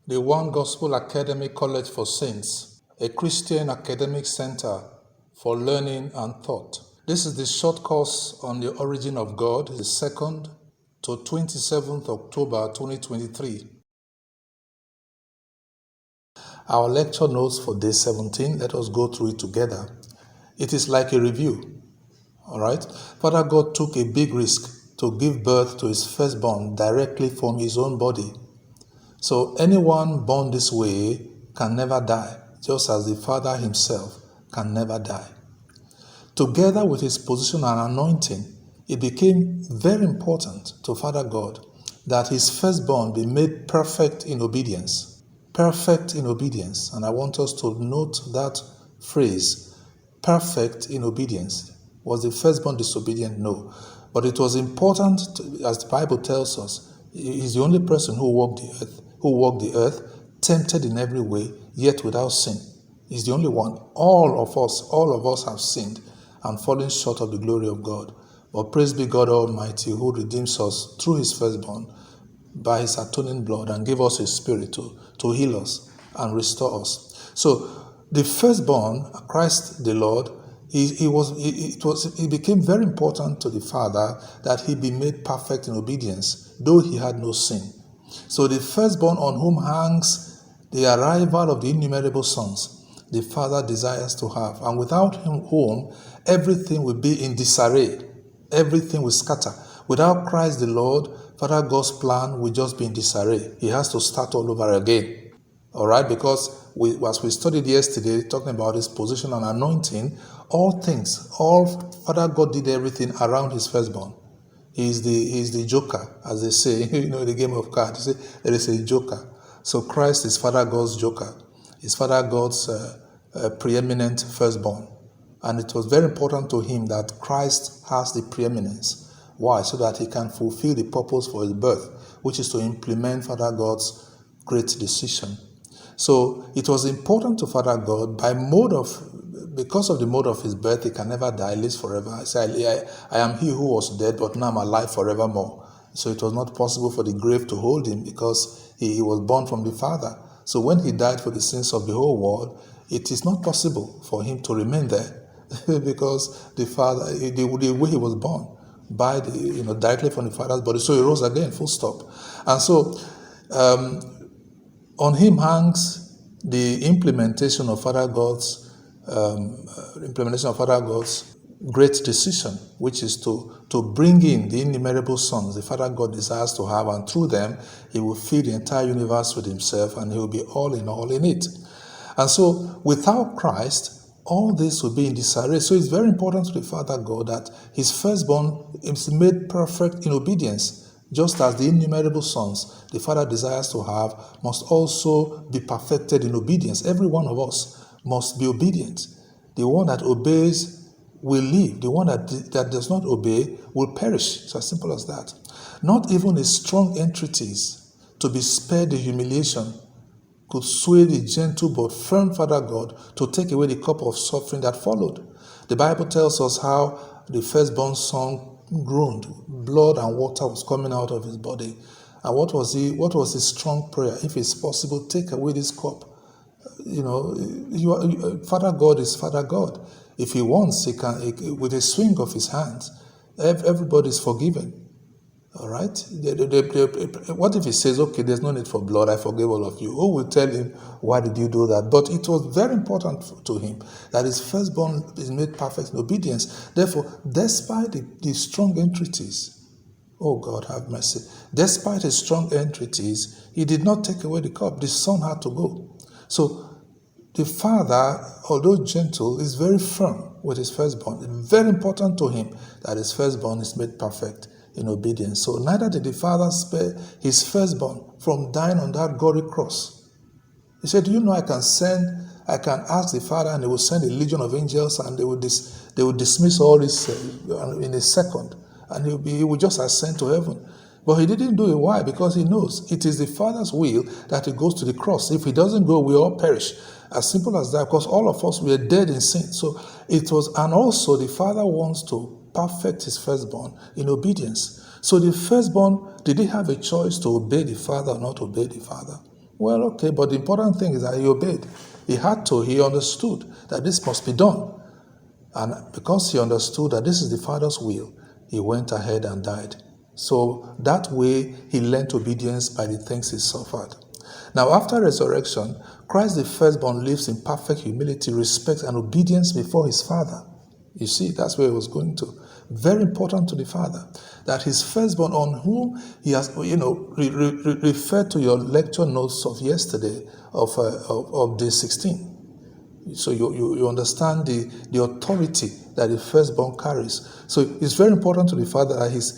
The One Gospel Academy College for Saints, a Christian academic center for learning and thought. This is the short course on the origin of God, the 2nd to 27th October 2023. Our lecture notes for day 17, let us go through it together. It is like a review. All right? Father God took a big risk to give birth to his firstborn directly from his own body. So anyone born this way can never die, just as the Father himself can never die. Together with his position and anointing, it became very important to Father God that his firstborn be made perfect in obedience. Perfect in obedience. And I want us to note that phrase, perfect in obedience. Was the firstborn disobedient? No. But it was important, as the Bible tells us, he's the only person who walked the earth, tempted in every way, yet without sin. He's the only one. All of us have sinned and fallen short of the glory of God. But praise be God Almighty, who redeems us through his firstborn by his atoning blood and gave us his spirit to heal us and restore us. So the firstborn, Christ the Lord, it became very important to the Father that he be made perfect in obedience, though he had no sin. So the firstborn on whom hangs the arrival of the innumerable sons, the Father desires to have, and without whom everything will be in disarray, everything will scatter. Without Christ the Lord, Father God's plan will just be in disarray. He has to start all over again. All right, because as we studied yesterday, talking about his position and anointing, Father God did everything around his firstborn. He's the joker, as they say, the game of cards. There is a joker. So Christ is Father God's joker. He's Father God's preeminent firstborn. And it was very important to him that Christ has the preeminence. Why? So that he can fulfill the purpose for his birth, which is to implement Father God's great decision. So it was important to Father God because of the mode of his birth, he can never die, lives forever. He said, I am he who was dead, but now I'm alive forevermore. So it was not possible for the grave to hold him because he was born from the Father. So when he died for the sins of the whole world, it is not possible for him to remain there because the Father, the way he was born, directly from the Father's body. So he rose again, full stop. And so on him hangs the implementation of Father God's great decision, which is to bring in the innumerable sons the Father God desires to have, and through them he will fill the entire universe with himself, and he will be all in it. And so without Christ, all this will be in disarray. So it's very important to the Father God that his firstborn is made perfect in obedience, just as the innumerable sons the Father desires to have must also be perfected in obedience. Every one of us must be obedient. The one that obeys will live. The one that does not obey will perish. It's as simple as that. Not even a strong entreaties to be spared the humiliation could sway the gentle but firm Father God to take away the cup of suffering that followed. The Bible tells us how the firstborn son groaned. Blood and water was coming out of his body. And what was his strong prayer? If it's possible, take away this cup. Father God is Father God. If he wants, he can, with a swing of his hands, everybody is forgiven. All right? What if he says, okay, there's no need for blood, I forgive all of you? Who will tell him, why did you do that? But it was very important to him that his firstborn is made perfect in obedience. Therefore, despite the strong entreaties, oh God, have mercy. Despite his strong entreaties, he did not take away the cup. The son had to go. So the Father, although gentle, is very firm with his firstborn. It's very important to him that his firstborn is made perfect in obedience. So neither did the Father spare his firstborn from dying on that gory cross. He said, do you know I can ask the Father and he will send a legion of angels and they will dismiss all this in a second, and he will just ascend to heaven. But he didn't do it. Why? Because he knows it is the Father's will that he goes to the cross. If he doesn't go, we all perish. As simple as that, because all of us were dead in sin. So and also the Father wants to perfect his firstborn in obedience. So the firstborn, did he have a choice to obey the Father or not obey the Father? Well, okay, but the important thing is that he obeyed. He had to. He understood that this must be done. And because he understood that this is the Father's will, he went ahead and died. So that way, he learned obedience by the things he suffered. Now, after resurrection, Christ the firstborn lives in perfect humility, respect, and obedience before his Father. You see, that's where he was going to. Very important to the Father, that his firstborn, on whom he has, referred to your lecture notes of yesterday, of day 16. So you understand the authority that the firstborn carries. So it's very important to the Father that he's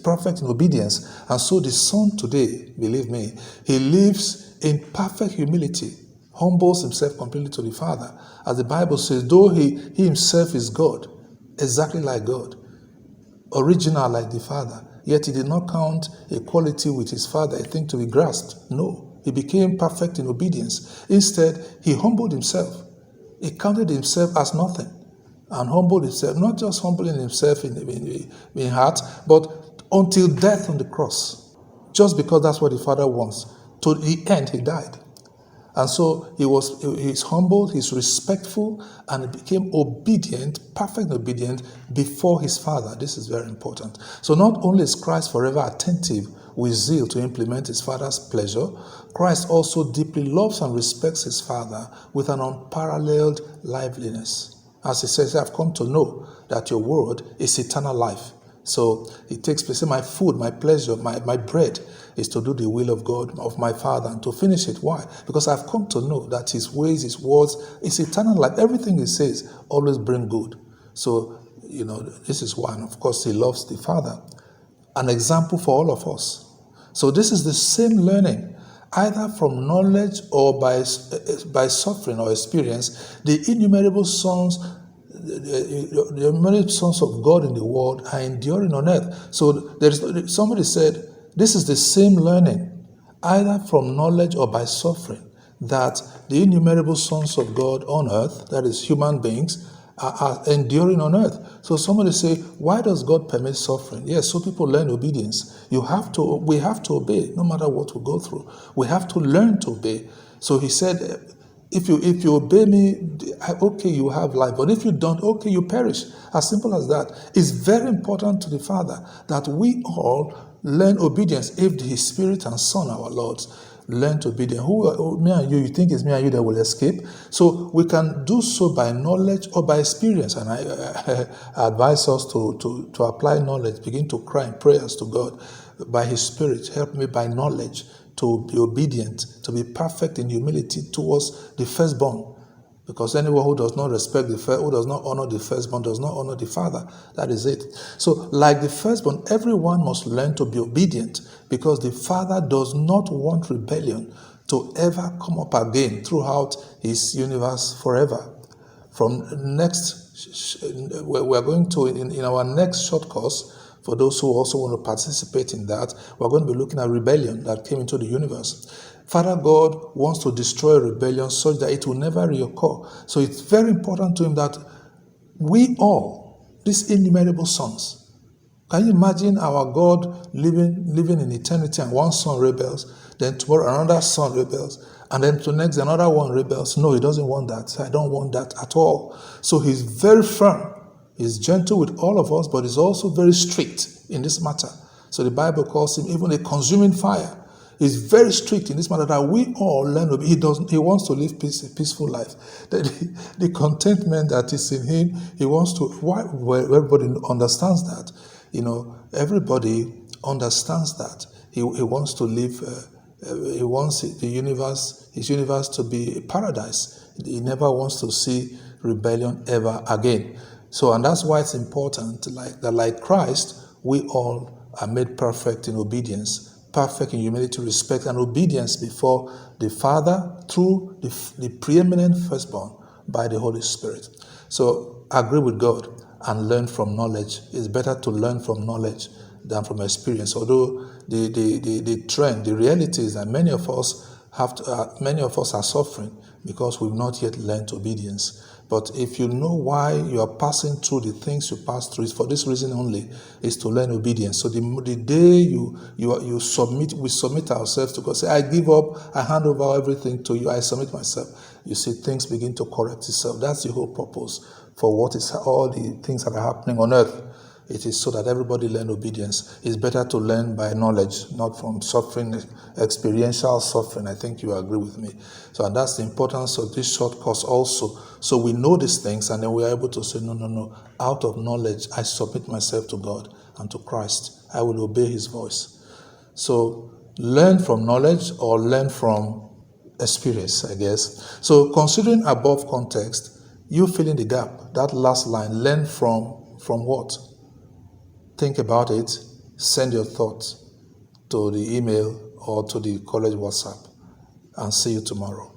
perfect in obedience. And so the Son today, believe me, he lives in perfect humility, humbles himself completely to the Father. As the Bible says, though he himself is God, exactly like God, original like the Father, yet he did not count equality with his Father a thing to be grasped. No. He became perfect in obedience. Instead, he humbled himself. He counted himself as nothing and humbled himself, not just humbling himself in heart, but until death on the cross. Just because that's what the Father wants. To the end, he died. And so he's humble, he's respectful, and he became obedient, perfect obedient before his Father. This is very important. So not only is Christ forever attentive with zeal to implement his Father's pleasure, Christ also deeply loves and respects his Father with an unparalleled liveliness. As he says, I've come to know that your word is eternal life. So it takes place. My food, my pleasure, my bread is to do the will of God, of my Father, and to finish it. Why? Because I've come to know that his ways, his words, is eternal life. Everything he says always bring good. So, this is why. And of course, he loves the Father. An example for all of us. So this is the same learning, either from knowledge or by suffering or experience. The innumerable sons of God in the world are enduring on earth. So somebody said, this is the same learning, either from knowledge or by suffering, that the innumerable sons of God on earth, that is human beings, are enduring on earth. So somebody say, why does God permit suffering? Yes, so people learn obedience. We have to obey, no matter what we go through. We have to learn to obey. So he said, if you obey me, okay, you have life. But if you don't, okay, you perish. As simple as that. It's very important to the Father that we all learn obedience. If his Spirit and Son, our Lord, learn to obedience, me and you think it's me and you that will escape? So we can do so by knowledge or by experience. And I advise us to apply knowledge, begin to cry in prayers to God by his Spirit. Help me by knowledge to be obedient, to be perfect in humility towards the firstborn. Because anyone who does not respect who does not honor the firstborn does not honor the Father. That is it. So, like the firstborn, everyone must learn to be obedient, because the Father does not want rebellion to ever come up again throughout his universe forever. From next, we're going to, in our next short course, for those who also want to participate in that, we're going to be looking at rebellion that came into the universe. Father God wants to destroy rebellion such that it will never reoccur. So it's very important to him that we all, these innumerable sons, can you imagine our God living in eternity, and one son rebels, then tomorrow another son rebels, and then to next another one rebels? No, he doesn't want that. I don't want that at all. So he's very firm. He's gentle with all of us, but he's also very strict in this matter. So the Bible calls him even a consuming fire. He's very strict in this matter that we all learn. He wants to live a peaceful life. The contentment that is in him, he wants to. Everybody understands that. Everybody understands that. He wants to live. He wants his universe to be a paradise. He never wants to see rebellion ever again. So, and that's why it's important, like Christ, we all are made perfect in obedience, perfect in humility, respect, and obedience before the Father through the preeminent firstborn by the Holy Spirit. So, agree with God and learn from knowledge. It's better to learn from knowledge than from experience. Although the trend, the reality is that many of us many of us are suffering because we've not yet learned obedience. But if you know why you are passing through the things you pass through, it's for this reason only, is to learn obedience. So the day we submit ourselves to God, say, I give up, I hand over everything to you, I submit myself. You see, things begin to correct itself. That's the whole purpose for what is all the things that are happening on earth. It is so that everybody learn obedience. It's better to learn by knowledge, not from suffering, experiential suffering. I think you agree with me. So and that's the importance of this short course also. So we know these things and then we are able to say, no. Out of knowledge, I submit myself to God and to Christ. I will obey his voice. So learn from knowledge or learn from experience, I guess. So considering above context, you fill in the gap. That last line, learn from what? Think about it, send your thoughts to the email or to the college WhatsApp, and see you tomorrow.